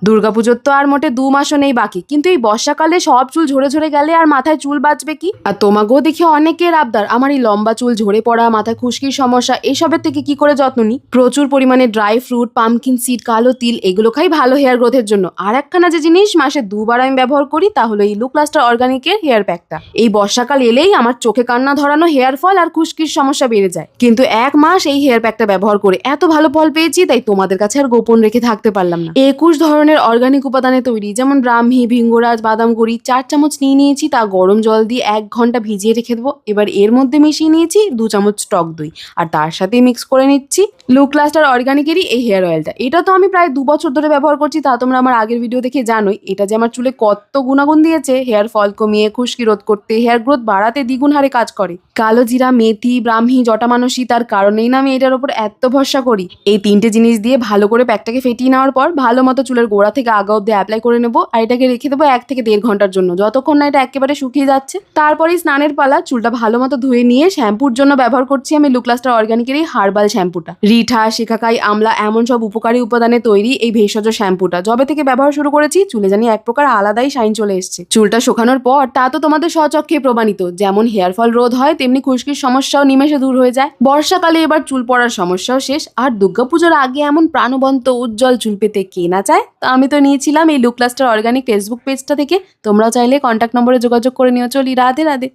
দুর্গাপুজোর তো আর মোটে 2 মাসও নেই বাকি, কিন্তু এই বর্ষাকালে সব চুল ঝরে ঝরে গেলে আর মাথায় চুল বাঁচবে কি? আর তোমাকেও দেখি অনেকের আবদার আমার এই লম্বা চুল ঝরে পড়া, মাথায় খুশকির সমস্যা, এইসবের থেকে কি করে যত্ন নিই। প্রচুর পরিমাণে ড্রাই ফ্রুট, পামকিন সিড, কালো তিল এগুলো খাই ভালো হেয়ার গ্রোথের জন্য। আর একখানা যে জিনিস মাসে 2 বার আমি ব্যবহার করি তা হলো এই লুক লাস্টার অর্গানিকের হেয়ার প্যাকটা। এই বর্ষাকাল এলেই আমার চোখে কান্না ধরানো, হেয়ার ফল আর খুশকির সমস্যা বেড়ে যায়, কিন্তু 1 মাস এই হেয়ার প্যাকটা ব্যবহার করে এত ভালো ফল পেয়েছি তাই তোমাদের কাছে আর গোপন রেখে থাকতে পারলাম না। 21 ধরনের অর্গানিক উপাদানে তৈরি, যেমন ব্রাহ্মী, ভিঙ্গরাজ, বাদাম গুঁড়ি 4 চামচ নিয়ে নিয়েছি, তা গরম জল দিয়ে 1 ঘন্টা ভিজিয়ে রেখে দেবো। এবার এর মধ্যে মিশিয়ে নিয়েছি 2 চামচ টক দই, আর তার সাথে মিক্স করে নিচ্ছি লুক লাস্টার অর্গানিকেরই এই হেয়ার অয়েলটা। এটা তো আমি প্রায় 2 বছর ধরে ব্যবহার করছি, তা তোমরা আমার আগের ভিডিও দেখে জানোই এটা যে আমার চুলে কত গুণাগুণ দিয়েছে। হেয়ার ফল কমিয়ে, খুশকি রোধ করতে, হেয়ার গ্রোথ বাড়াতে দ্বিগুণ হারে কাজ করে। কালো জিরা, মেথি, ব্রাহ্মী, জটামানসী, তার কারণেই না আমি এটার উপর এত ভরসা করি। এই 3টে জিনিস দিয়ে ভালো করে প্যাকটাকে ফেটিয়ে নেওয়ার পর ভালো মতো চুলের গোড়া থেকে আগা অব্দি অ্যাপ্লাই করে নেবো, আর এটাকে রেখে দেবো 1 থেকে 1.5 ঘন্টার জন্য, যতক্ষণ না এটা একেবারে শুকিয়ে যাচ্ছে। তারপরেই স্নানের পালা। চুলটা ভালো মতো ধুয়ে নিয়ে শ্যাম্পুর জন্য ব্যবহার করছি আমি লুক লাস্টার অর্গানিকের এই হার্বাল শ্যাম্পুটা। রিঠা, শিকাকাই, আমলা এমন সব উপকারী উপাদানে তৈরি এই ভেষজ শ্যাম্পুটা যবে থেকে ব্যবহার শুরু করেছি চুলে জানি এক প্রকার আলাদাই শাইন চলে এসছে। চুলটা শুকানোর পর তা তো তোমাদের স্বচক্ষে প্রমাণিত, যেমন হেয়ার ফল রোধ হয় তেমনি খুশকির সমস্যাও নিমেষে দূর হয়ে যায়। বর্ষাকালে এবার চুল পড়ার সমস্যাও শেষ, আর দুর্গাপুজোর আগে এমন প্রাণবন্ত উজ্জ্বল চুল পেতে কে না চায়। তা আমি তো নিয়েছিলাম এই লুক লাস্টার অর্গানিক ফেসবুক পেজটা থেকে। তোমরাও চাইলে কন্ট্যাক্ট নম্বরে যোগাযোগ করে নিও। চলি, রাধে রাধে।